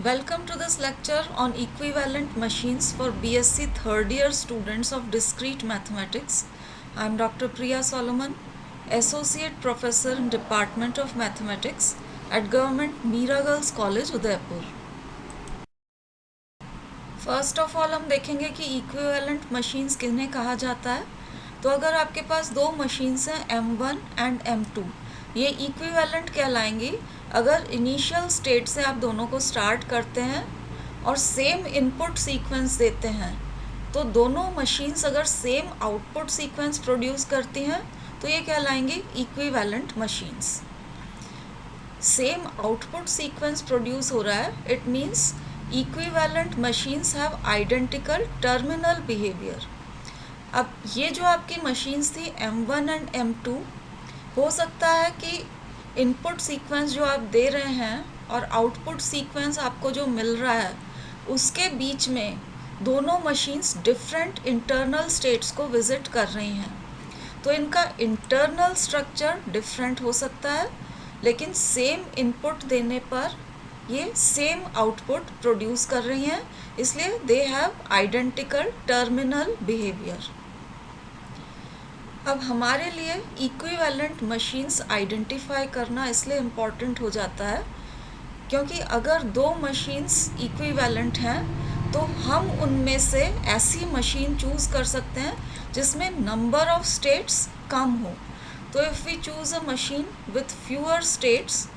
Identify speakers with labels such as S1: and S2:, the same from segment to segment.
S1: Welcome to this lecture on equivalent machines for BSc third year students of discrete mathematics. I am Dr. Priya Solomon, Associate Professor in Department of Mathematics at Government Meera Girls College, Udaipur. First of all हम देखेंगे कि equivalent machines किन्हें कहा जाता है। तो अगर आपके पास दो मशीन्स हैं M1 एंड M2, ये इक्विवेलेंट कहलाएंगी अगर इनिशियल स्टेट से आप दोनों को स्टार्ट करते हैं और सेम इनपुट सीक्वेंस देते हैं। तो दोनों मशीन्स अगर सेम आउटपुट सीक्वेंस प्रोड्यूस करती हैं तो ये कहलाएंगी equivalent machines. Same output sequence produce हो रहा है, it means equivalent machines have identical terminal behaviour. अब ये जो आपकी मशीन्स थी M1 एंड M2, हो सकता है कि इनपुट सीक्वेंस जो आप दे रहे हैं और आउटपुट सीक्वेंस आपको जो मिल रहा है उसके बीच में दोनों मशीन्स डिफरेंट इंटरनल स्टेट्स को विजिट कर रही हैं। तो इनका इंटरनल स्ट्रक्चर डिफरेंट हो सकता है, लेकिन सेम इनपुट देने पर ये सेम आउटपुट प्रोड्यूस कर रही हैं, इसलिए they have identical terminal behaviour. अब हमारे लिए इक्विवेलेंट मशीन्स आइडेंटिफाई करना इसलिए इम्पॉर्टेंट हो जाता है क्योंकि अगर दो मशीन्स इक्विवेलेंट हैं तो हम उनमें से ऐसी मशीन चूज़ कर सकते हैं जिसमें नंबर ऑफ स्टेट्स कम हो। तो if we choose a machine with fewer states,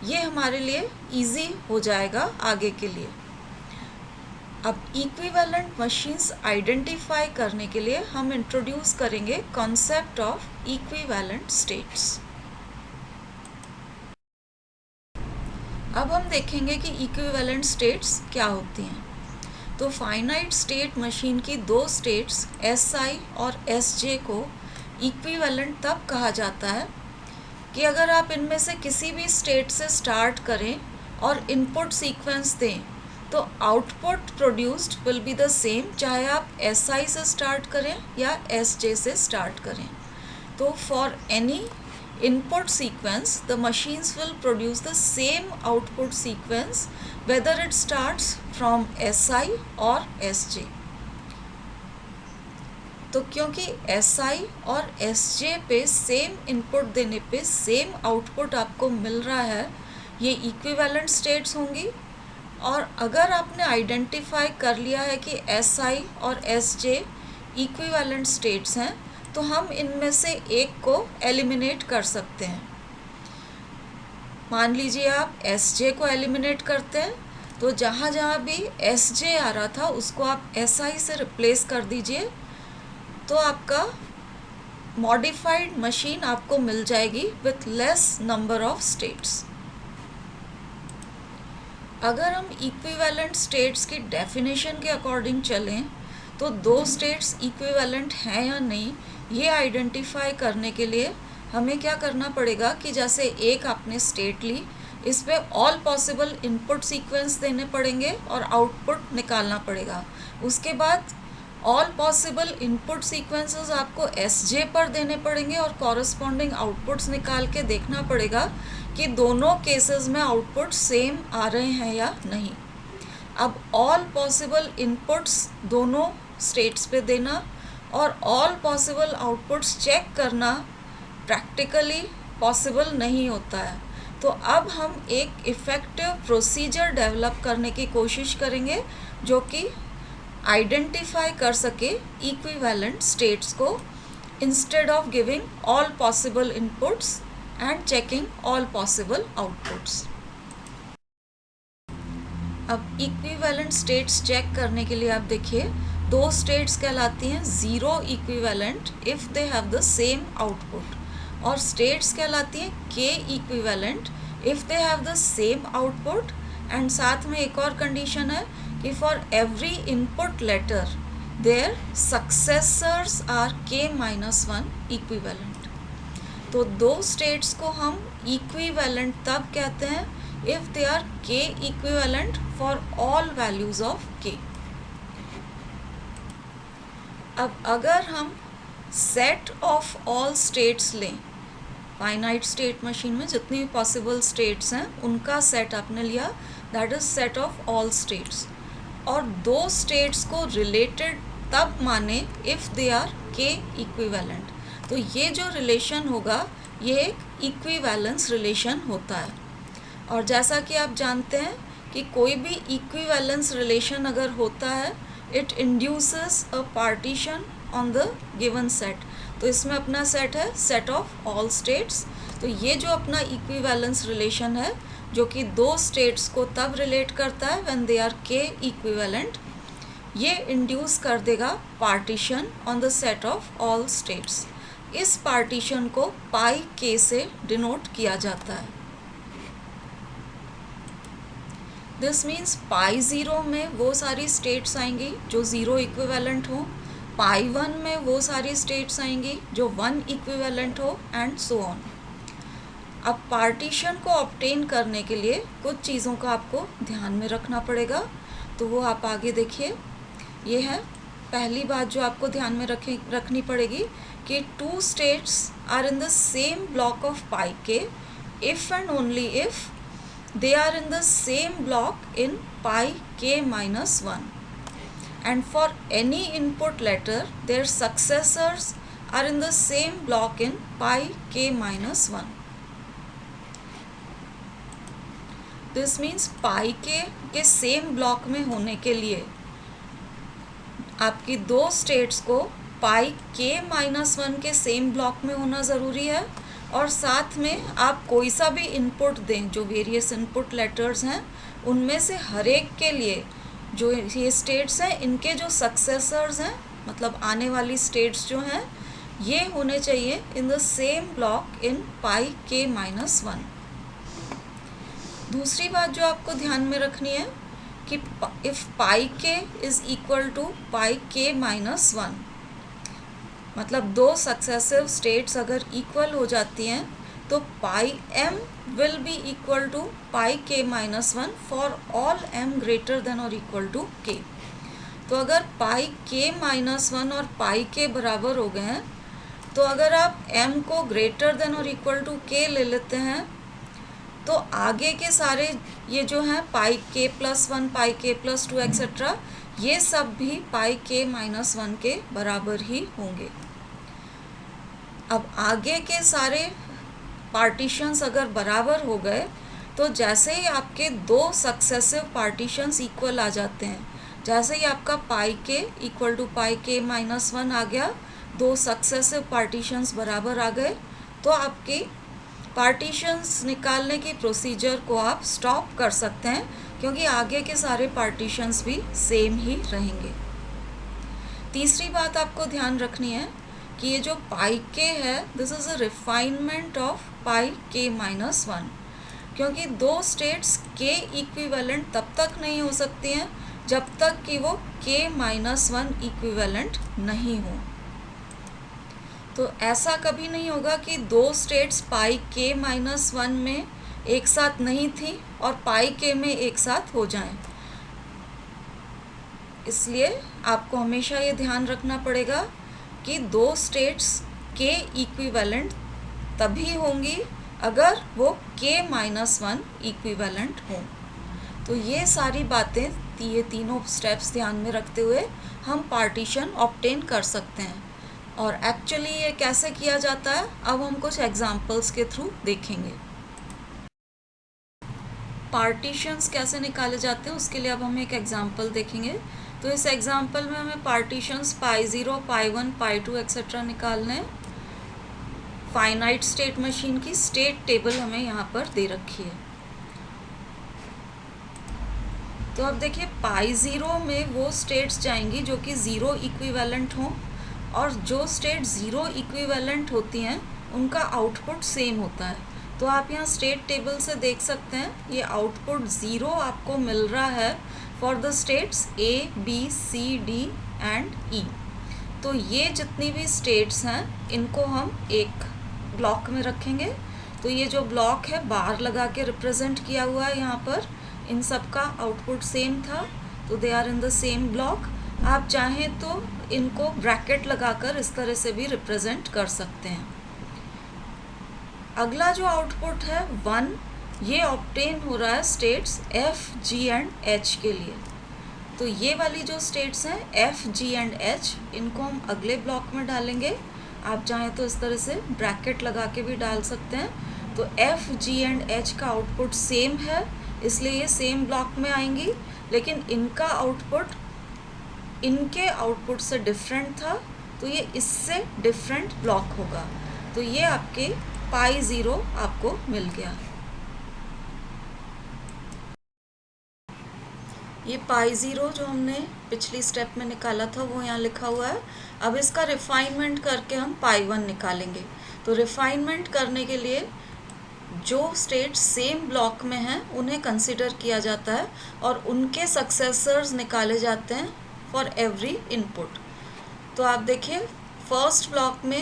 S1: ये हमारे लिए इजी हो जाएगा आगे के लिए। अब इक्विवेलेंट मशीन्स आइडेंटिफाई करने के लिए हम इंट्रोड्यूस करेंगे कॉन्सेप्ट ऑफ इक्विवेलेंट स्टेट्स। अब हम देखेंगे कि इक्विवेलेंट स्टेट्स क्या होती हैं। तो फाइनाइट स्टेट मशीन की दो स्टेट्स SI और SJ को इक्विवेलेंट तब कहा जाता है कि अगर आप इनमें से किसी भी स्टेट से स्टार्ट करें और इनपुट सीक्वेंस दें तो output produced will be the same, चाहे आप SI से स्टार्ट करें या SJ से स्टार्ट करें। तो for any input sequence the machines will produce the same output sequence whether it starts from SI or SJ। तो क्योंकि SI और SJ पे सेम इनपुट देने पे सेम आउटपुट आपको मिल रहा है, ये इक्विवेलेंट स्टेट्स होंगी। और अगर आपने आइडेंटिफाई कर लिया है कि SI और SJ इक्विवेलेंट स्टेट्स हैं तो हम इनमें से एक को एलिमिनेट कर सकते हैं। मान लीजिए आप SJ को एलिमिनेट करते हैं तो जहाँ जहाँ भी SJ आ रहा था उसको आप SI से रिप्लेस कर दीजिए, तो आपका मॉडिफाइड मशीन आपको मिल जाएगी with less number of states. अगर हम इक्विवेलेंट स्टेट्स की डेफिनेशन के अकॉर्डिंग चलें तो दो स्टेट्स इक्विवेलेंट हैं या नहीं ये आइडेंटिफाई करने के लिए हमें क्या करना पड़ेगा कि जैसे एक आपने स्टेट ली, इस पे ऑल पॉसिबल इनपुट सीक्वेंस देने पड़ेंगे और आउटपुट निकालना पड़ेगा। उसके बाद ऑल पॉसिबल इनपुट सीक्वेंसेस आपको SJ पर देने पड़ेंगे और कॉरस्पॉन्डिंग आउटपुट्स निकाल के देखना पड़ेगा कि दोनों केसेस में आउटपुट सेम आ रहे हैं या नहीं। अब ऑल पॉसिबल इनपुट्स दोनों स्टेट्स पे देना और ऑल पॉसिबल आउटपुट्स चेक करना प्रैक्टिकली पॉसिबल नहीं होता है। तो अब हम एक इफ़ेक्टिव प्रोसीजर डेवलप करने की कोशिश करेंगे जो कि आइडेंटिफाई कर सके इक्विवेलेंट स्टेट्स को instead of giving all possible inputs and checking all possible outputs. अब इक्विवेलेंट स्टेट्स चेक करने के लिए आप देखिए दो स्टेट्स कहलाती हैं zero equivalent if they have the same output, और स्टेट्स कहलाती हैं K equivalent if they have the same output. And साथ में एक और कंडीशन है कि for every input letter their successors are K-1 equivalent. तो दो स्टेट्स को हम इक्विवेलेंट तब कहते हैं if they are K equivalent for all values of K। अब अगर हम सेट ऑफ ऑल स्टेट्स लें, फाइनाइट स्टेट मशीन में जितनी भी पॉसिबल स्टेट्स हैं उनका सेट आपने लिया, that is set of all states. और दो स्टेट्स को रिलेटेड तब माने इफ़ दे आर के इक्विवेलेंट। तो ये जो रिलेशन होगा ये एक इक्विवेलेंस रिलेशन होता है। और जैसा कि आप जानते हैं कि कोई भी इक्विवेलेंस रिलेशन अगर होता है it induces a partition on the given set. तो इसमें अपना सेट है सेट ऑफ ऑल स्टेट्स। तो ये जो अपना इक्विवेलेंस रिलेशन है जो कि दो स्टेट्स को तब रिलेट करता है व्हेन दे आर के इक्विवेलेंट, ये इंड्यूस कर देगा partition on the set of all states. इस पार्टीशन को पाई के से डिनोट किया जाता है। दिस मीन्स पाई 0 में वो सारी स्टेट्स आएंगी जो 0 इक्विवेलेंट हो, पाई 1 में वो सारी स्टेट्स आएंगी जो 1 इक्विवेलेंट हो, एंड सो ऑन। अब पार्टीशन को ऑब्टेन करने के लिए कुछ चीज़ों का आपको ध्यान में रखना पड़ेगा, तो वो आप आगे देखिए। ये है पहली बात जो आपको ध्यान में रखनी पड़ेगी कि two states are in the same block of pi K if and only if they are in the same block in pi k minus 1, and for any input letter their successors are in the same block in pi k minus 1. This means pi k के same block में होने के लिए आपकी दो states को पाई K minus 1 के same block में होना ज़रूरी है, और साथ में आप कोई सा भी इनपुट दें, जो वेरियस इनपुट लेटर्स हैं उनमें से हर एक के लिए जो ये स्टेट्स हैं इनके जो सक्सेसर्स हैं, मतलब आने वाली स्टेट्स जो हैं, ये होने चाहिए in the same block in pi K minus 1। दूसरी बात जो आपको ध्यान में रखनी है कि इफ़ पाई के is equal to pi K minus 1, मतलब दो सक्सेसिव स्टेट्स अगर इक्वल हो जाती हैं तो pi M will be equal to pi K minus 1 for all M greater than और इक्वल टू के। तो अगर पाई के माइनस 1 और पाई के बराबर हो गए हैं, तो अगर आप एम को ग्रेटर देन और इक्वल टू के ले लेते हैं तो आगे के सारे ये जो हैं पाई के प्लस 1, पाई के प्लस 2 एक्सेट्रा, ये सब भी पाई के माइनस 1 के बराबर ही होंगे। अब आगे के सारे पार्टीशंस अगर बराबर हो गए तो जैसे ही आपके दो सक्सेसिव पार्टीशंस इक्वल आ जाते हैं, जैसे ही आपका पाई के equal to pi K minus 1 आ गया, दो सक्सेसिव पार्टीशंस बराबर आ गए, तो आपकी पार्टीशंस निकालने की प्रोसीजर को आप स्टॉप कर सकते हैं, क्योंकि आगे के सारे पार्टीशंस भी सेम ही रहेंगे। तीसरी बात आपको ध्यान रखनी है कि ये जो पाई के है this is a refinement of pi K minus 1, क्योंकि दो स्टेट्स के इक्विवेलेंट तब तक नहीं हो सकती हैं जब तक कि वो के माइनस 1 इक्विवेलेंट नहीं हो। तो ऐसा कभी नहीं होगा कि दो स्टेट्स पाई के माइनस 1 में एक साथ नहीं थी और पाई के में एक साथ हो जाएं। इसलिए आपको हमेशा ये ध्यान रखना पड़ेगा कि दो स्टेट्स के इक्विवेलेंट तभी होंगी अगर वो के माइनस 1 इक्विवेलेंट हों। तो ये सारी बातें, ये तीनों स्टेप्स ध्यान में रखते हुए हम पार्टीशन ऑब्टेन कर सकते हैं। और एक्चुअली ये कैसे किया जाता है अब हम कुछ एग्जांपल्स के थ्रू देखेंगे। पार्टीशंस कैसे निकाले जाते हैं उसके लिए अब हम एक एग्जांपल देखेंगे। तो इस एग्जांपल में हमें पार्टीशंस पाई 0, पाई 1, पाई 2 एक्सेट्रा निकालने हैं। फाइनाइट स्टेट मशीन की स्टेट टेबल हमें यहाँ पर दे रखी है। तो अब देखिए पाई 0 में वो स्टेट्स जाएंगी जो कि 0 इक्विवेलेंट हों, और जो स्टेट 0 इक्विवेलेंट होती हैं उनका आउटपुट सेम होता है। तो आप यहाँ स्टेट टेबल से देख सकते हैं ये आउटपुट 0 आपको मिल रहा है for the states A, B, C, D and E। तो ये जितनी भी स्टेट्स हैं इनको हम एक ब्लॉक में रखेंगे। तो ये जो ब्लॉक है बार लगा के रिप्रेजेंट किया हुआ है यहाँ पर, इन सब का आउटपुट सेम था, तो they are in the same block. आप चाहें तो इनको ब्रैकेट लगाकर इस तरह से भी रिप्रेजेंट कर सकते हैं। अगला जो आउटपुट है 1, ये ऑब्टेन हो रहा है states F, G and H के लिए। तो ये वाली जो स्टेट्स हैं एफ, जी एंड एच, इनको हम अगले ब्लॉक में डालेंगे। आप चाहें तो इस तरह से ब्रैकेट लगा के भी डाल सकते हैं। तो एफ, जी एंड एच का आउटपुट सेम है, इसलिए ये सेम ब्लॉक में आएंगी, लेकिन इनका आउटपुट इनके आउटपुट से डिफरेंट था, तो ये इससे डिफरेंट ब्लॉक होगा। तो ये आपके पाई ज़ीरो आपको मिल गया। ये पाई ज़ीरो जो हमने पिछली स्टेप में निकाला था वो यहाँ लिखा हुआ है। अब इसका रिफाइनमेंट करके हम पाई वन निकालेंगे। तो रिफाइनमेंट करने के लिए जो स्टेट सेम ब्लॉक में हैं उन्हें कंसिडर किया जाता है और उनके सक्सेसर्स निकाले जाते हैं फॉर एवरी इनपुट। तो आप देखिए फर्स्ट ब्लॉक में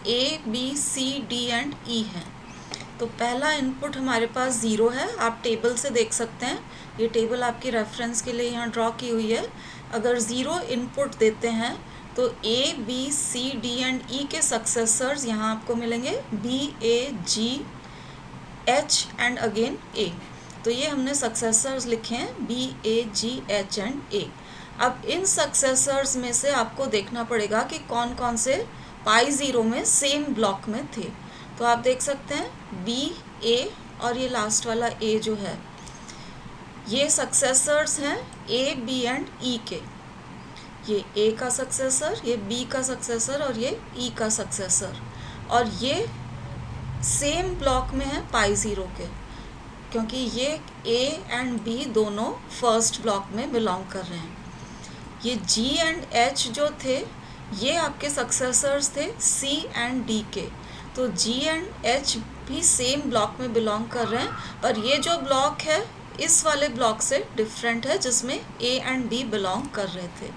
S1: ए, बी, सी, डी एंड ई हैं। तो पहला इनपुट हमारे पास ज़ीरो है, आप टेबल से देख सकते हैं। ये टेबल आपकी रेफरेंस के लिए यहाँ ड्रॉ की हुई है। अगर ज़ीरो इनपुट देते हैं तो A, B, C, D and E के सक्सेसर्स यहाँ आपको मिलेंगे B, A, G, H and again A. तो ये हमने सक्सेसर्स लिखे हैं B, A, G, H and A. अब इन सक्सेसर्स में से आपको देखना पड़ेगा कि कौन कौन से पाई ज़ीरो में सेम ब्लॉक में थे। तो आप देख सकते हैं बी, ए और ये लास्ट वाला ए जो है, ये सक्सेसर्स हैं ए, बी एंड ई के। ये ए का सक्सेसर, ये बी का सक्सेसर और ये ई का सक्सेसर, और ये सेम ब्लॉक में है पाई ज़ीरो के, क्योंकि ये ए एंड बी दोनों फर्स्ट ब्लॉक में बिलोंग कर रहे हैं। ये जी एंड एच जो थे ये आपके सक्सेसर्स थे सी एंड डी के। तो जी एंड एच भी सेम ब्लॉक में बिलोंग कर रहे हैं, और ये जो ब्लॉक है इस वाले ब्लॉक से डिफरेंट है जिसमें ए एंड बी बिलोंग कर रहे थे।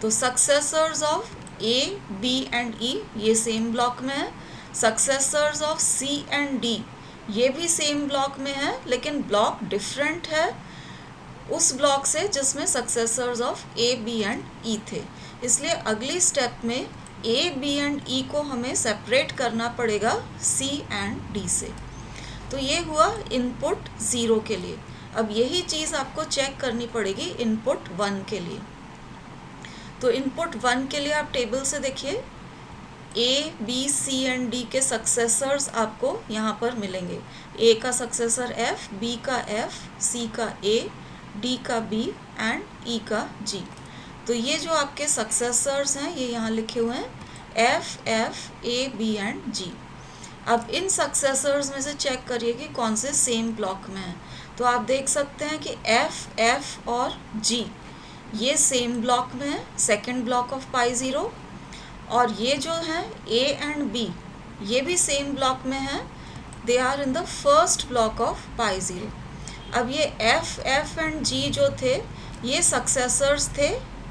S1: तो successors of A, B and E ये सेम ब्लॉक में है। Successors of C and D ये भी सेम ब्लॉक में है, लेकिन ब्लॉक डिफरेंट है उस ब्लॉक से जिसमें successors of A, B and E थे। इसलिए अगली स्टेप में ए, बी एंड ई को हमें सेपरेट करना पड़ेगा सी एंड डी से। तो ये हुआ इनपुट ज़ीरो के लिए। अब यही चीज़ आपको चेक करनी पड़ेगी इनपुट वन के लिए। तो इनपुट वन के लिए आप टेबल से देखिए ए, बी, सी एंड डी के सक्सेसर्स आपको यहाँ पर मिलेंगे। ए का सक्सेसर एफ, बी का एफ, सी का ए, डी का बी एंड ई का जी। तो ये जो आपके सक्सेसर्स हैं ये यहाँ लिखे हुए हैं F, F, A, B and G. अब इन सक्सेसर्स में से चेक करिए कि कौन से सेम ब्लॉक में हैं। तो आप देख सकते हैं कि एफ, एफ और जी ये सेम ब्लॉक में है, second block of pi zero. और ये जो है ए एंड बी ये भी सेम ब्लॉक में है, they are in the first block of pi zero. अब ये एफ, एफ एंड जी जो थे ये सक्सेसर्स थे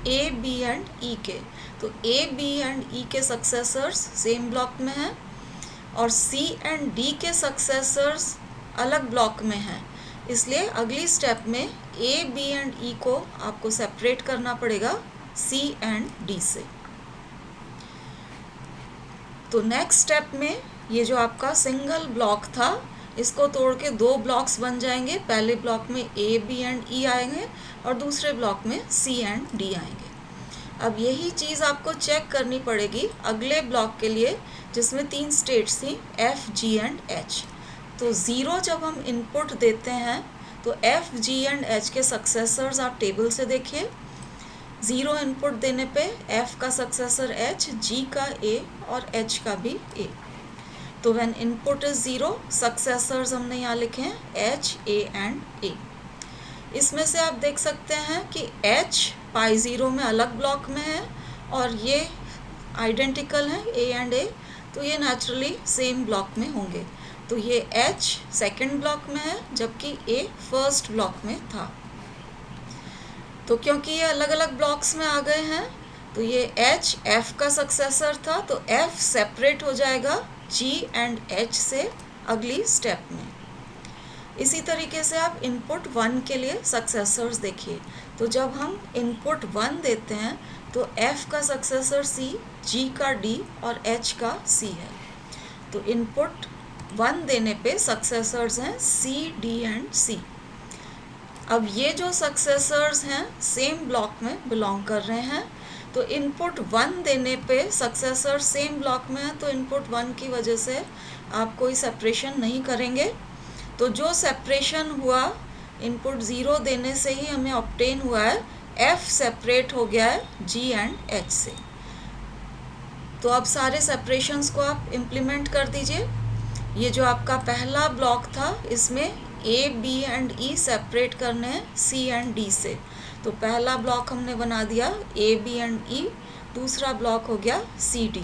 S1: ए, बी एंड ई के। तो ए, बी एंड ई के सक्सेसर्स सेम ब्लॉक में हैं, और सी एंड डी के सक्सेसर्स अलग ब्लॉक में हैं। इसलिए अगली स्टेप में ए, बी एंड ई को आपको सेपरेट करना पड़ेगा सी एंड डी से। तो नेक्स्ट स्टेप में ये जो आपका सिंगल ब्लॉक था इसको तोड़ के दो ब्लॉक्स बन जाएंगे। पहले ब्लॉक में ए, बी एंड ई आएंगे और दूसरे ब्लॉक में सी एंड डी आएंगे। अब यही चीज़ आपको चेक करनी पड़ेगी अगले ब्लॉक के लिए जिसमें तीन स्टेट्स थी एफ, जी एंड एच। तो ज़ीरो जब हम इनपुट देते हैं तो एफ, जी एंड एच के सक्सेसर्स आप टेबल से देखिए। ज़ीरो इनपुट देने पे एफ का सक्सेसर एच, जी का ए और एच का भी ए। तो when input is zero successors हमने यहाँ लिखे हैं एच, ए एंड ए। इसमें से आप देख सकते हैं कि एच पाई ज़ीरो में अलग ब्लॉक में है और ये आइडेंटिकल हैं ए एंड ए, तो ये नेचुरली सेम ब्लॉक में होंगे। तो ये एच सेकेंड ब्लॉक में है जबकि ए फर्स्ट ब्लॉक में था। तो क्योंकि ये अलग अलग ब्लॉक्स में आ गए हैं तो ये एच एफ का सक्सेसर था, तो एफ सेपरेट हो जाएगा जी एंड एच से अगली स्टेप में। इसी तरीके से आप इनपुट वन के लिए सक्सेसर्स देखिए। तो जब हम इनपुट वन देते हैं तो एफ का सक्सेसर सी, जी का डी और एच का सी है। तो इनपुट 1 देने पे सक्सेसर्स हैं C, D एंड C। अब ये जो सक्सेसर्स हैं सेम ब्लॉक में बिलोंग कर रहे हैं, तो इनपुट 1 देने पे सक्सेसर सेम ब्लॉक में है, तो इनपुट 1 की वजह से आप कोई सेपरेशन नहीं करेंगे। तो जो सेपरेशन हुआ इनपुट 0 देने से ही हमें ऑब्टेन हुआ है, F सेपरेट हो गया है G एंड H से। तो अब सारे सेपरेशंस को आप इम्प्लीमेंट कर दीजिए। ये जो आपका पहला ब्लॉक था इसमें A, B and E separate करने हैं C एंड D से, तो पहला ब्लॉक हमने बना दिया A, B एंड E, दूसरा ब्लॉक हो गया C, D।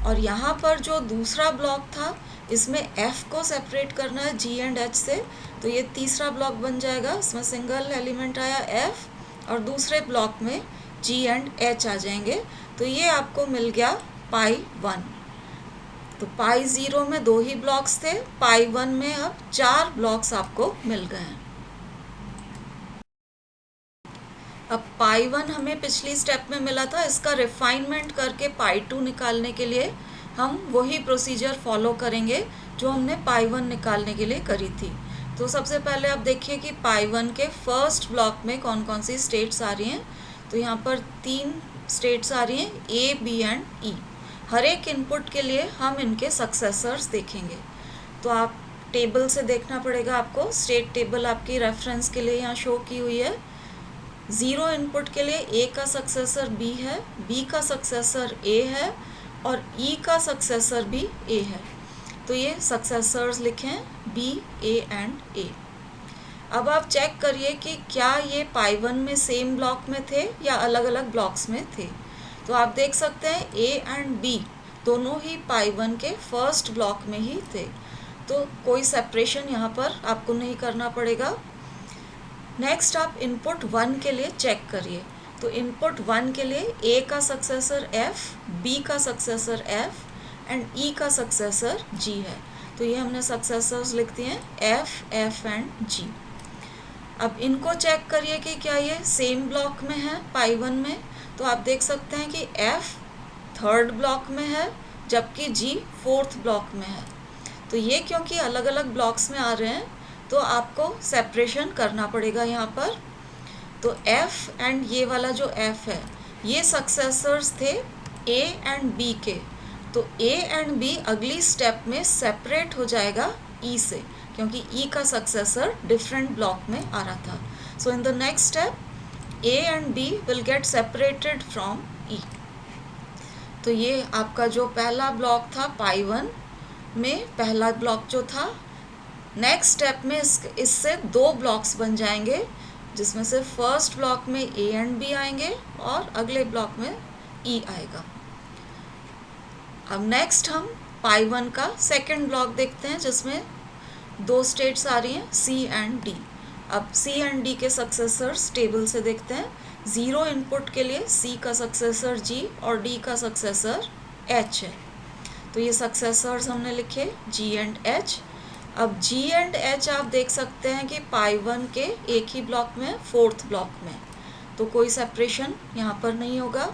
S1: और यहाँ पर जो दूसरा ब्लॉक था इसमें F को सेपरेट करना है G एंड H से, तो ये तीसरा ब्लॉक बन जाएगा। इसमें सिंगल एलिमेंट आया F और दूसरे ब्लॉक में G एंड H आ जाएंगे, तो ये आपको मिल गया पाई 1। तो पाई 0 में 2 ही ब्लॉक्स थे, पाई 1 में अब 4 ब्लॉक्स आपको मिल गए हैं। अब पाई 1 हमें पिछली स्टेप में मिला था, इसका रिफाइनमेंट करके पाई 2 निकालने के लिए हम वही प्रोसीजर फॉलो करेंगे जो हमने पाई 1 निकालने के लिए करी थी। तो सबसे पहले आप देखिए कि पाई 1 के फर्स्ट ब्लॉक में कौन कौन सी स्टेट्स आ रही हैं। तो यहाँ पर 3 स्टेट्स आ रही हैं A, B एंड E। हर एक इनपुट के लिए हम इनके सक्सेसर्स देखेंगे। तो आप टेबल से देखना पड़ेगा आपको, स्टेट टेबल आपकी रेफरेंस के लिए यहाँ शो की हुई है। 0 इनपुट के लिए A का सक्सेसर B है, B का सक्सेसर A है और E का सक्सेसर भी A है। तो ये सक्सेसर्स लिखें B, A एंड A। अब आप चेक करिए कि क्या ये पाई 1 में सेम ब्लॉक में थे या अलग अलग ब्लॉक्स में थे। तो आप देख सकते हैं A एंड B दोनों ही पाई 1 के फर्स्ट ब्लॉक में ही थे, तो कोई सेपरेशन यहाँ पर आपको नहीं करना पड़ेगा। नेक्स्ट आप इनपुट 1 के लिए चेक करिए। तो इनपुट 1 के लिए A का सक्सेसर F, B का सक्सेसर F एंड E का सक्सेसर G है। तो ये हमने सक्सेसर्स लिख दिए हैं F, F एंड G। अब इनको चेक करिए कि क्या ये सेम ब्लॉक में है पाई 1 में। तो आप देख सकते हैं कि F थर्ड ब्लॉक में है जबकि G फोर्थ ब्लॉक में है। तो ये क्योंकि अलग अलग ब्लॉक्स में आ रहे हैं तो आपको सेपरेशन करना पड़ेगा यहाँ पर। तो F एंड ये वाला जो F है ये सक्सेसर्स थे A एंड B के, तो A एंड B अगली स्टेप में सेपरेट हो जाएगा E से, क्योंकि E का सक्सेसर डिफरेंट ब्लॉक में आ रहा था। So in the next step A and B will get separated from E। तो ये आपका जो पहला ब्लॉक था पाई 1 में, पहला ब्लॉक जो था, नेक्स्ट स्टेप में इससे 2 ब्लॉक्स बन जाएंगे, जिसमें से फर्स्ट ब्लॉक में A एंड B आएंगे और अगले ब्लॉक में E आएगा। अब नेक्स्ट हम पाई 1 का सेकंड ब्लॉक देखते हैं जिसमें 2 स्टेट्स आ रही हैं C एंड D। अब C एंड D के सक्सेसर्स टेबल से देखते हैं। 0 इनपुट के लिए C का सक्सेसर G और D का सक्सेसर H है। तो ये सक्सेसर्स हमने लिखे G एंड H। अब G एंड H आप देख सकते हैं कि पाई 1 के एक ही ब्लॉक में, फोर्थ ब्लॉक में, तो कोई सेपरेशन यहाँ पर नहीं होगा।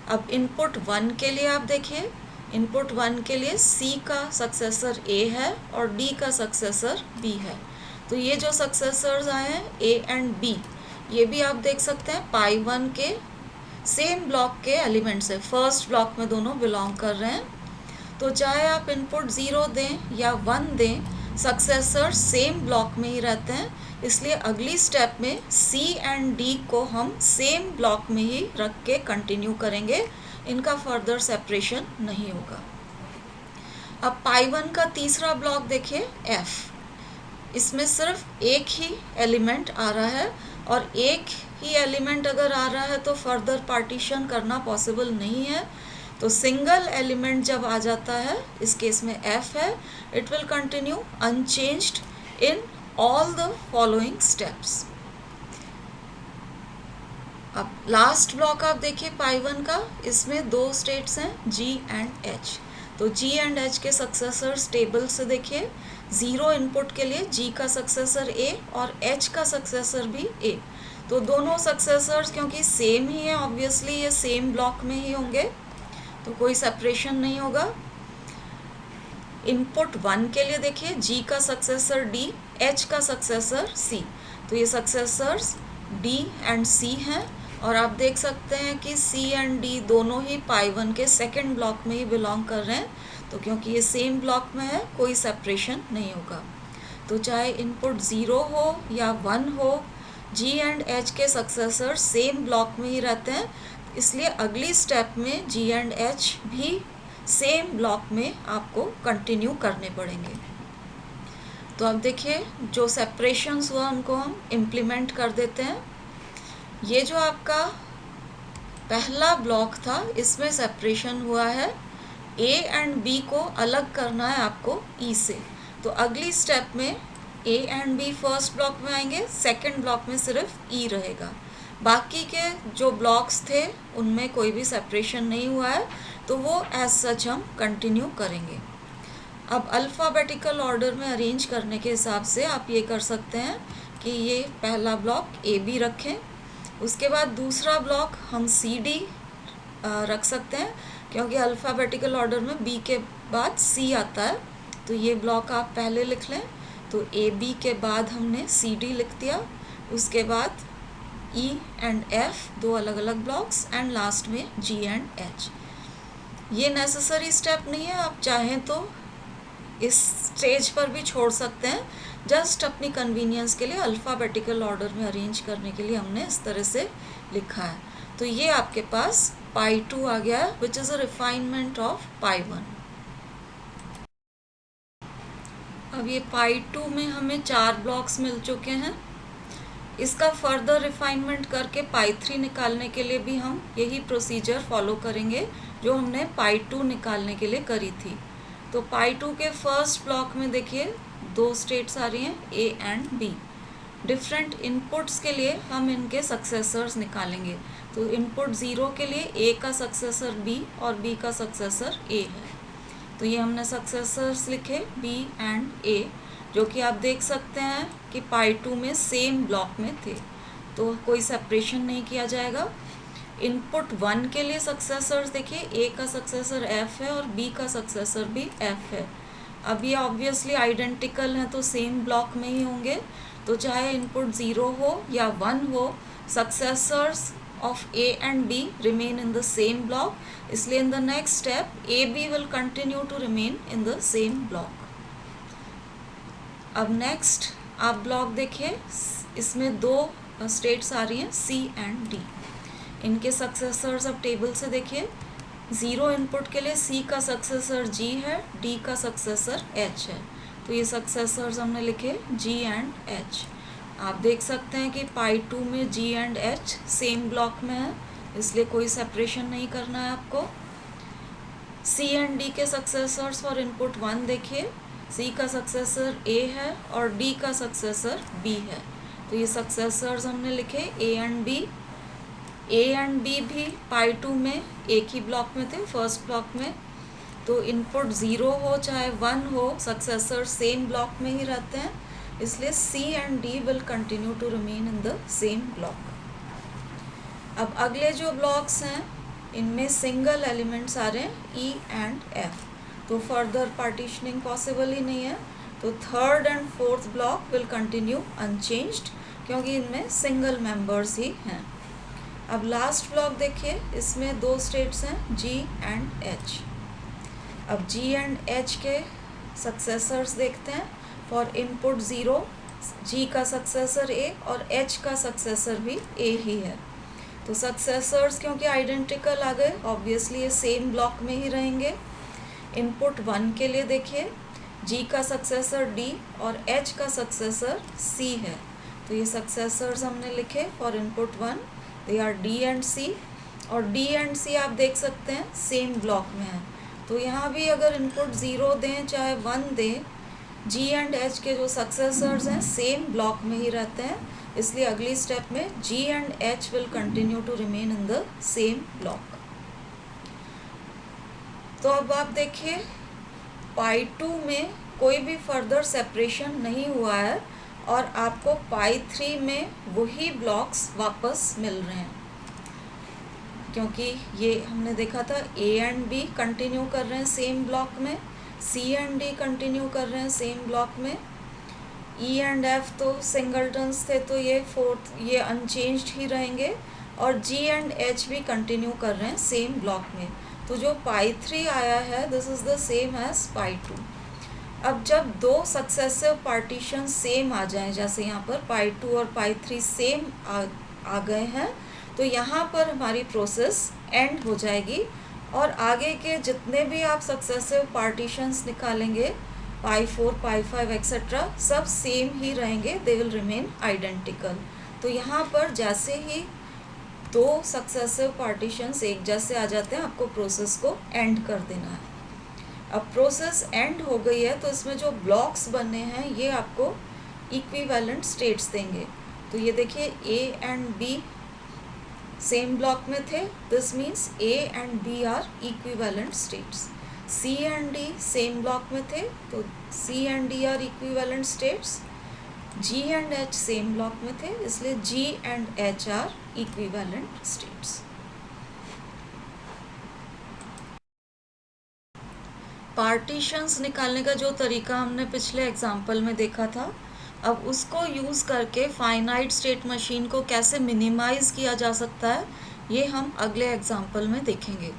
S1: अब इनपुट 1 के लिए आप देखिए, इनपुट 1 के लिए C का सक्सेसर A है और D का सक्सेसर B है। तो ये जो सक्सेसर्स आए हैं A एंड B, ये भी आप देख सकते हैं पाई 1 के सेम ब्लॉक के एलिमेंट्स है, फर्स्ट ब्लॉक में दोनों बिलोंग कर रहे हैं। तो चाहे आप इनपुट 0 दें या 1 दें, सक्सेसर सेम ब्लॉक में ही रहते हैं, इसलिए अगली स्टेप में C एंड D को हम सेम ब्लॉक में ही रख के कंटिन्यू करेंगे, इनका फर्दर सेपरेशन नहीं होगा। अब पाई 1 का तीसरा ब्लॉक देखिए F। इसमें सिर्फ एक ही एलिमेंट आ रहा है और एक ही एलिमेंट अगर आ रहा है तो फर्दर पार्टीशन करना पॉसिबल नहीं है। तो सिंगल एलिमेंट जब आ जाता है, इस केस में F है, it will continue unchanged in all the following steps. अब लास्ट ब्लॉक आप देखिए पाई 1 का, इसमें 2 स्टेट्स हैं G एंड H। तो G एंड H के सक्सेसर्स टेबल से देखिए। 0 इनपुट के लिए G का सक्सेसर A और H का सक्सेसर भी A। तो दोनों सक्सेसर्स क्योंकि सेम ही है, ऑब्वियसली ये सेम ब्लॉक में ही होंगे, तो कोई सेपरेशन नहीं होगा। इनपुट 1 के लिए देखिए G का सक्सेसर D, H का सक्सेसर C, तो ये सक्सेसर्स D एंड C हैं। और आप देख सकते हैं कि C एंड D दोनों ही पाई 1 के सेकेंड ब्लॉक में ही बिलोंग कर रहे हैं, तो क्योंकि ये सेम ब्लॉक में है कोई सेपरेशन नहीं होगा। तो चाहे इनपुट 0 हो या 1 हो, G एंड H के सक्सेसर सेम ब्लॉक में ही रहते हैं, इसलिए अगली स्टेप में G एंड H भी सेम ब्लॉक में आपको कंटिन्यू करने पड़ेंगे। तो अब देखिए जो सेपरेशंस हुआ उनको हम इम्प्लीमेंट कर देते हैं। ये जो आपका पहला ब्लॉक था इसमें सेपरेशन हुआ है, A एंड B को अलग करना है आपको E से। तो अगली स्टेप में A and B first block में आएंगे, सेकंड ब्लॉक में सिर्फ E रहेगा। बाकी के जो ब्लॉक्स थे उनमें कोई भी सेपरेशन नहीं हुआ है, तो वो एज सच हम कंटिन्यू करेंगे। अब अल्फ़ाबेटिकल ऑर्डर में अरेंज करने के हिसाब से आप ये कर सकते हैं कि ये पहला ब्लॉक AB रखें, उसके बाद दूसरा ब्लॉक हम CD रख सकते हैं, क्योंकि अल्फ़ाबेटिकल ऑर्डर में B के बाद C आता है, तो ये ब्लॉक आप पहले लिख लें। तो AB के बाद हमने CD लिख दिया, उसके बाद E एंड F दो अलग अलग ब्लॉक्स, एंड लास्ट में G एंड H। ये नेसेसरी स्टेप नहीं है, आप चाहें तो इस स्टेज पर भी छोड़ सकते हैं, जस्ट अपनी कन्वीनियंस के लिए अल्फ़ाबेटिकल ऑर्डर में अरेंज करने के लिए हमने इस तरह से लिखा है। तो ये आपके पास पाई 2 आ गया है, which is a refinement of pi 1। अब ये पाई 2 में हमें 4 ब्लॉक्स मिल चुके हैं। इसका फर्दर रिफाइनमेंट करके पाई 3 निकालने के लिए भी हम यही प्रोसीजर फॉलो करेंगे जो हमने पाई 2 निकालने के लिए करी थी। तो पाई 2 के फर्स्ट ब्लॉक में देखिए 2 स्टेट्स आ रही हैं, A and B। Different inputs के लिए हम इनके सक्सेसर्स निकालेंगे। तो इनपुट 0 के लिए A का सक्सेसर B और B का सक्सेसर A है। तो ये हमने सक्सेसर्स लिखे B एंड A, जो कि आप देख सकते हैं कि पाई 2 में सेम ब्लॉक में थे, तो कोई सेपरेशन नहीं किया जाएगा। इनपुट 1 के लिए सक्सेसर्स देखिए, A का सक्सेसर F है और B का सक्सेसर भी F है। अब ये ऑब्वियसली आइडेंटिकल हैं तो सेम ब्लॉक में ही होंगे, तो चाहे इनपुट 0 हो या 1 हो, successors of A and B remain in the same block, इसलिए in the next step AB will continue to remain in the same block। अब नेक्स्ट आप ब्लॉक देखिए, इसमें 2 स्टेट्स आ रही हैं C एंड D। इनके सक्सेसर्स अब टेबल से देखिए, 0 इनपुट के लिए C का सक्सेसर G है, D का सक्सेसर H है, तो ये सक्सेसर्स हमने लिखे G एंड H। आप देख सकते हैं कि पाई 2 में G and H same block में है, इसलिए कोई सेपरेशन नहीं करना है आपको। C एंड D के सक्सेसर्स फॉर इनपुट 1 देखिए, C का सक्सेसर A है और D का सक्सेसर B है, तो ये सक्सेसर्स हमने लिखे A and B। A and B भी पाई 2 में एक ही ब्लॉक में थे, फर्स्ट ब्लॉक में, तो इनपुट 0 हो चाहे 1 हो, सक्सेसर सेम ब्लॉक में ही रहते हैं, इसलिए C and D will continue to remain in the same block. अब अगले जो ब्लॉक्स हैं इनमें सिंगल एलिमेंट्स आ रहे हैं E एंड F, तो फर्दर पार्टीशनिंग पॉसिबल ही नहीं है, तो third and fourth block will continue unchanged, क्योंकि इनमें सिंगल मेंबर्स ही हैं। अब लास्ट ब्लॉक देखिए, इसमें 2 स्टेट्स हैं G एंड H। अब G एंड H के सक्सेसर्स देखते हैं। फॉर इनपुट 0 G का सक्सेसर A और H का सक्सेसर भी A ही है, तो सक्सेसर्स क्योंकि आइडेंटिकल आ गए, ऑब्वियसली ये सेम ब्लॉक में ही रहेंगे। इनपुट 1 के लिए देखिए, G का सक्सेसर D और H का सक्सेसर C है, तो ये सक्सेसर्स हमने लिखे for input 1, they are D and C, और D एंड C आप देख सकते हैं सेम ब्लॉक में है, तो यहाँ भी अगर इनपुट 0 दें चाहे 1 दें, G एंड H के जो सक्सेसर्स हैं सेम ब्लॉक में ही रहते हैं, इसलिए अगली स्टेप में G and H will continue to remain in the same block. तो अब आप देखिए पाई 2 में कोई भी फर्दर सेपरेशन नहीं हुआ है और आपको पाई 3 में वही ब्लॉक्स वापस मिल रहे हैं, क्योंकि ये हमने देखा था A एंड B कंटिन्यू कर रहे हैं सेम ब्लॉक में, सी एंड डी कंटिन्यू कर रहे हैं सेम ब्लॉक में, ई एंड एफ तो सिंगलटन्स थे तो ये अनचेंज्ड ही रहेंगे, और जी एंड एच भी कंटिन्यू कर रहे हैं सेम ब्लॉक में। तो जो पाई 3 आया है this is the same as pi 2। अब जब दो सक्सेसिव पार्टीशन सेम आ जाएं, जैसे यहाँ पर पाई 2 और पाई 3 सेम आ गए हैं, तो यहाँ पर हमारी प्रोसेस एंड हो जाएगी, और आगे के जितने भी आप सक्सेसिव पार्टीशंस निकालेंगे पाई 4 पाई 5 एक्सेट्रा सब सेम ही रहेंगे, दे विल रिमेन आइडेंटिकल। तो यहाँ पर जैसे ही दो सक्सेसिव पार्टीशंस एक जैसे आ जाते हैं आपको प्रोसेस को एंड कर देना है। अब प्रोसेस एंड हो गई है तो इसमें जो ब्लॉक्स बने हैं ये आपको इक्विवेलेंट स्टेट्स देंगे। तो ये देखिए A and B same block में थे, this means A and B are equivalent states. C and D same block में थे तो C and D are equivalent states. G and H same block में थे इसलिए G and H are equivalent states. Partitions निकालने का जो तरीका हमने पिछले एग्जाम्पल में देखा था, अब उसको यूज़ करके फाइनाइट स्टेट मशीन को कैसे मिनिमाइज़ किया जा सकता है ये हम अगले एग्जाम्पल में देखेंगे।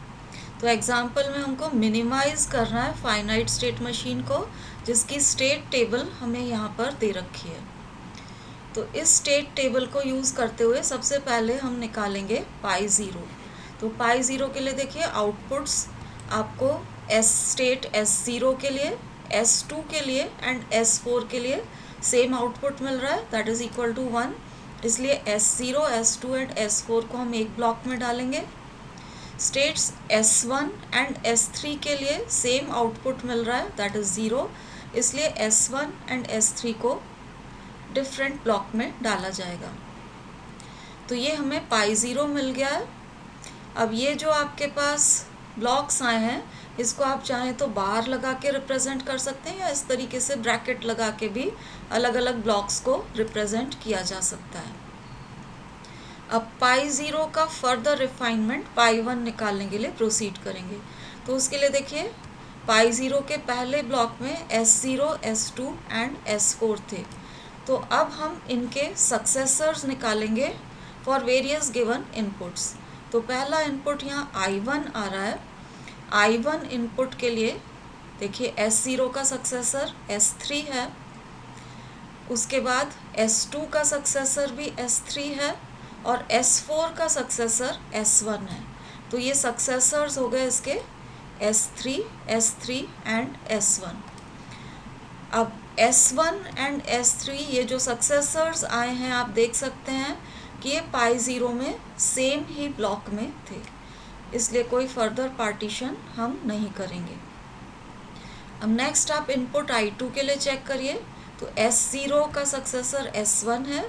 S1: तो एग्जाम्पल में हमको मिनिमाइज़ करना है फाइनाइट स्टेट मशीन को, जिसकी स्टेट टेबल हमें यहाँ पर दे रखी है। तो इस स्टेट टेबल को यूज़ करते हुए सबसे पहले हम निकालेंगे पाई 0। तो पाई 0 के लिए देखिए आउटपुट्स आपको स्टेट S0 के लिए, S2 के लिए एंड S4 के लिए सेम आउटपुट मिल रहा है, दैट इज़ इक्वल टू 1। इसलिए S0, S2 एंड S4 को हम एक ब्लॉक में डालेंगे। स्टेट्स S1 एंड S3 के लिए सेम आउटपुट मिल रहा है, दैट इज़ 0। इसलिए S1 एंड S3 को डिफरेंट ब्लॉक में डाला जाएगा। तो ये हमें पाई 0 मिल गया है। अब ये जो आपके पास ब्लॉक्स आए हैं इसको आप चाहें तो बार लगा के रिप्रेजेंट कर सकते हैं, या इस तरीके से ब्रैकेट लगा के भी अलग अलग ब्लॉक्स को रिप्रेजेंट किया जा सकता है। अब पाई 0 का फर्दर रिफाइनमेंट पाई 1 निकालने के लिए प्रोसीड करेंगे। तो उसके लिए देखिए पाई 0 के पहले ब्लॉक में S0, S2 एंड S4 थे। तो अब हम इनके सक्सेसर्स निकालेंगे फॉर वेरियस गिवन इनपुट्स। तो पहला इनपुट यहाँ I1 आ रहा है। I1 इनपुट के लिए देखिए S0 का सक्सेसर S3 है, उसके बाद S2 का सक्सेसर भी S3 है, और S4 का सक्सेसर S1 है। तो ये सक्सेसर्स हो गए इसके S3, S3 एंड S1। अब S1 एंड S3 ये जो सक्सेसर्स आए हैं आप देख सकते हैं कि ये पाई 0 में सेम ही ब्लॉक में थे, इसलिए कोई फर्दर पार्टीशन हम नहीं करेंगे। अब नेक्स्ट आप इनपुट I2 के लिए चेक करिए। तो S0 का सक्सेसर S1 है,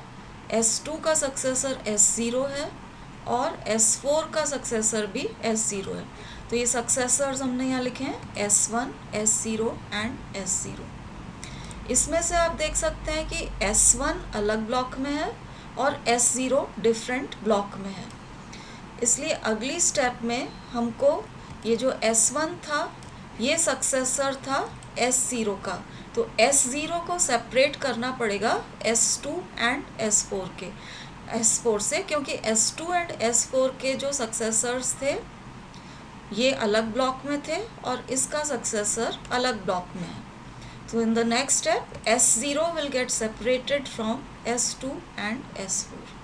S1: S2 का सक्सेसर S0 है, और S4 का सक्सेसर भी S0 है। तो ये सक्सेसर्स हमने यहाँ लिखे हैं S1, S0 एंड S0। इसमें से आप देख सकते हैं कि S1 अलग ब्लॉक में है और S0 डिफरेंट ब्लॉक में है। इसलिए अगली स्टेप में हमको ये जो S1 था ये सक्सेसर था S0 का, तो S0 को सेपरेट करना पड़ेगा S2 एंड S4 से, क्योंकि S2 एंड S4 के जो सक्सेसर्स थे ये अलग ब्लॉक में थे और इसका सक्सेसर अलग ब्लॉक में है। तो in the next step S0 will get separated from S2 and S4।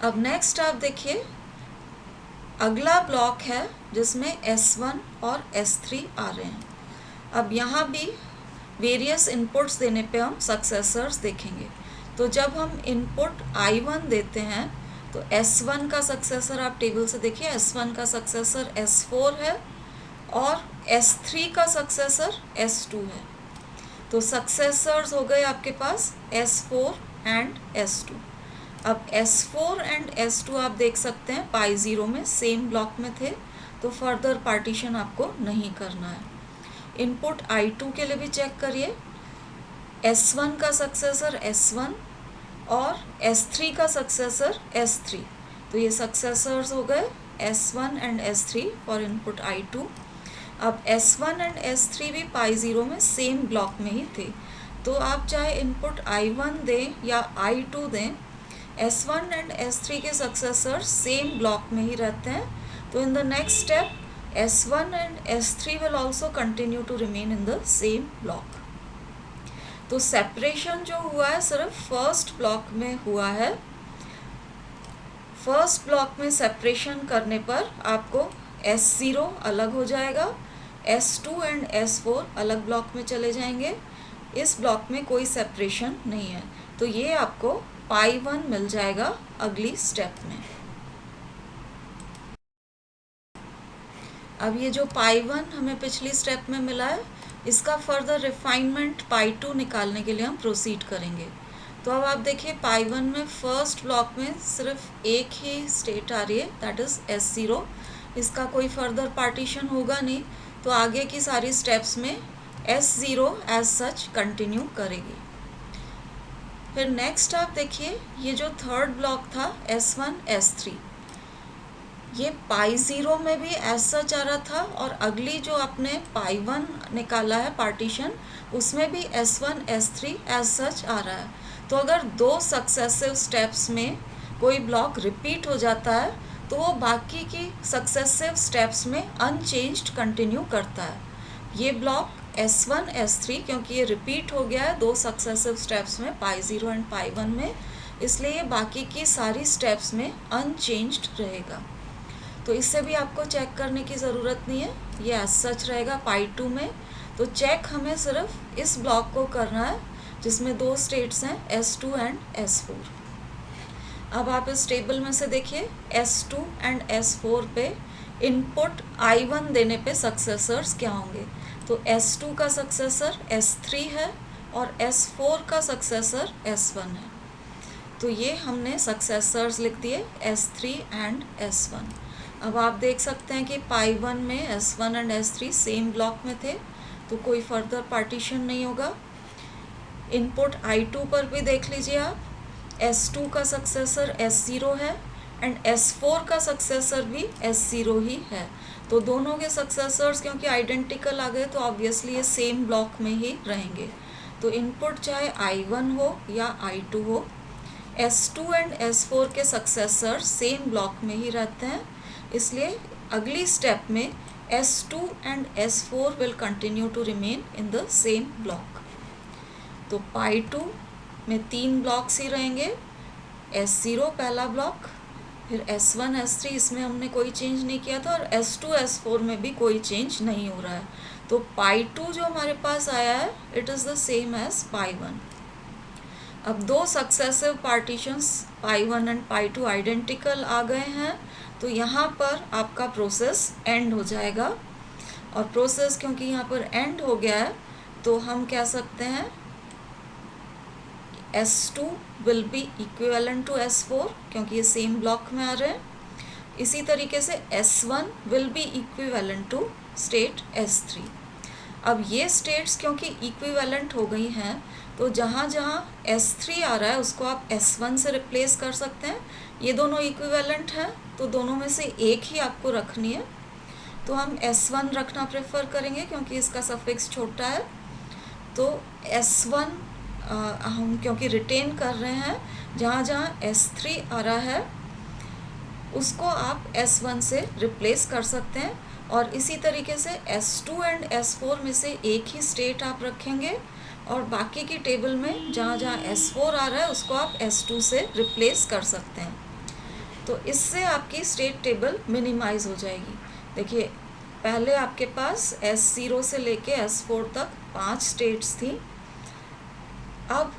S1: अब नेक्स्ट आप देखिए अगला ब्लॉक है जिसमें S1 और S3 आ रहे हैं। अब यहाँ भी वेरियस इनपुट्स देने पे हम सक्सेसर्स देखेंगे। तो जब हम इनपुट I1 देते हैं तो S1 का सक्सेसर आप टेबल से देखिए, S1 का सक्सेसर S4 है और S3 का सक्सेसर S2 है। तो सक्सेसर्स हो गए आपके पास S4 एंड S2। अब S4 एंड S2 आप देख सकते हैं पाई 0 में सेम ब्लॉक में थे, तो फर्दर पार्टीशन आपको नहीं करना है। इनपुट I2 के लिए भी चेक करिए, S1 का सक्सेसर S1 और S3 का सक्सेसर S3। तो ये सक्सेसर्स हो गए S1 and S3 for input I2। अब S1 एंड S3 भी पाई ज़ीरो में सेम ब्लॉक में ही थे, तो आप चाहे इनपुट I1 दें या I2 दें, S1 एंड S3 के सक्सेसर सेम ब्लॉक में ही रहते हैं. तो in the next step S1 and S3 will also continue to remain in the same block. तो सेपरेशन जो हुआ है सिर्फ फर्स्ट ब्लॉक में हुआ है. फर्स्ट ब्लॉक में सेपरेशन करने पर आपको S0 अलग हो जाएगा, S2 एंड S4 अलग ब्लॉक में चले जाएंगे. इस ब्लॉक में कोई सेपरेशन नहीं है, तो ये आपको पाई 1 मिल जाएगा अगली स्टेप में. अब ये जो पाई 1 हमें पिछली स्टेप में मिला है, इसका फर्दर रिफाइनमेंट पाई 2 निकालने के लिए हम प्रोसीड करेंगे. तो अब आप देखिए पाई 1 में फर्स्ट ब्लॉक में सिर्फ एक ही स्टेट आ रही है, दैट इज़ S0. इसका कोई फर्दर पार्टीशन होगा नहीं, तो आगे की सारी स्टेप्स में S0 एज सच कंटिन्यू करेगी. फिर नेक्स्ट आप देखिए ये जो थर्ड ब्लॉक था S1 S3, ये पाई 0 में भी एज सच आ रहा था, और अगली जो आपने पाई 1 निकाला है पार्टीशन, उसमें भी S1 S3 एज सच आ रहा है. तो अगर दो सक्सेसिव स्टेप्स में कोई ब्लॉक रिपीट हो जाता है, तो वो बाकी की सक्सेसिव स्टेप्स में अनचेंज्ड कंटिन्यू करता है. ये ब्लॉक S1 S3 क्योंकि ये रिपीट हो गया है दो सक्सेसिव स्टेप्स में, पाई 0 एंड पाई 1 में, इसलिए ये बाकी की सारी स्टेप्स में अनचेंज्ड रहेगा. तो इससे भी आपको चेक करने की ज़रूरत नहीं है, ये एज सच रहेगा पाई 2 में. तो चेक हमें सिर्फ इस ब्लॉक को करना है जिसमें दो स्टेट्स हैं S2 एंड S4. अब आप इस टेबल में से देखिए S2 एंड S4 पे इनपुट I1 देने पे सक्सेसर्स क्या होंगे. तो S2 का सक्सेसर S3 है और S4 का सक्सेसर S1 है. तो ये हमने सक्सेसर्स लिख दिए S3 एंड S1. अब आप देख सकते हैं कि पाई 1 में S1 and S3 same block में थे, तो कोई फर्दर पार्टीशन नहीं होगा. इनपुट I2 पर भी देख लीजिए आप, S2 का सक्सेसर S0 है एंड S4 का सक्सेसर भी S0 ही है. तो दोनों के सक्सेसर्स क्योंकि आइडेंटिकल आ गए, तो ऑब्वियसली ये सेम ब्लॉक में ही रहेंगे. तो इनपुट चाहे I1 हो या I2 हो, S2 एंड S4 के सक्सेसर सेम ब्लॉक में ही रहते हैं, इसलिए अगली स्टेप में S2 and S4 will continue to remain in the same block. तो पाई 2 में 3 ब्लॉक्स ही रहेंगे. S0 पहला ब्लॉक, फिर S1 S3 इसमें हमने कोई चेंज नहीं किया था, और S2 S4 में भी कोई चेंज नहीं हो रहा है. तो पाई 2 जो हमारे पास आया है, it is the same as pi 1. अब दो successive partitions pi 1 and pi 2 identical आ गए हैं, तो यहाँ पर आपका प्रोसेस एंड हो जाएगा. और प्रोसेस क्योंकि यहाँ पर एंड हो गया है, तो हम कह सकते हैं S2 will be equivalent to S4 क्योंकि ये सेम ब्लॉक में आ रहे हैं. इसी तरीके से S1 will be equivalent to state S3. अब ये स्टेट्स क्योंकि इक्विवेलेंट हो गई हैं, तो जहाँ जहाँ S3 आ रहा है उसको आप S1 से रिप्लेस कर सकते हैं. ये दोनों इक्विवेलेंट हैं, तो दोनों में से एक ही आपको रखनी है. तो हम S1 रखना प्रेफर करेंगे क्योंकि इसका सफिक्स छोटा है. तो S1 हम क्योंकि रिटेन कर रहे हैं, जहाँ जहाँ S3 आ रहा है उसको आप S1 से रिप्लेस कर सकते हैं. और इसी तरीके से S2 एंड S4 में से एक ही स्टेट आप रखेंगे, और बाकी की टेबल में जहाँ जहाँ S4 आ रहा है उसको आप S2 से रिप्लेस कर सकते हैं. तो इससे आपकी स्टेट टेबल मिनिमाइज़ हो जाएगी. देखिए पहले आपके पास S0 से लेके S4 तक 5 स्टेट्स थी. अब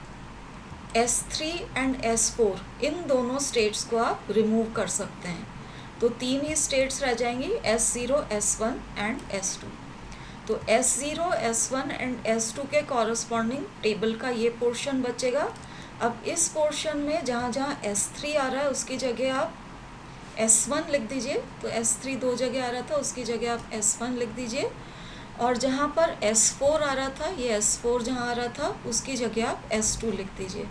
S1: S3 एंड S4 इन दोनों स्टेट्स को आप रिमूव कर सकते हैं, तो 3 ही स्टेट्स रह जाएंगी, S0, S1 एंड S2. तो S0, S1 एंड S2 के कॉरस्पॉन्डिंग टेबल का ये पोर्शन बचेगा. अब इस पोर्शन में जहाँ जहाँ S3 आ रहा है उसकी जगह आप S1 लिख दीजिए. तो S3 दो जगह आ रहा था, उसकी जगह आप S1 लिख दीजिए. और जहाँ पर S4 आ रहा था, ये S4 जहाँ आ रहा था उसकी जगह आप S2 लिख दीजिए.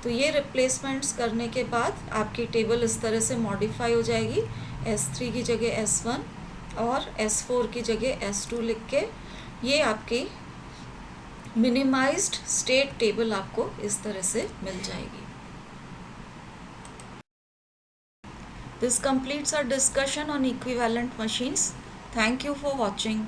S1: तो ये रिप्लेसमेंट्स करने के बाद आपकी टेबल इस तरह से मॉडिफाई हो जाएगी. S3 की जगह S1 और S4 की जगह S2 लिख के ये आपकी मिनिमाइज्ड स्टेट टेबल आपको इस तरह से मिल जाएगी। This completes our discussion on equivalent machines. Thank you for watching.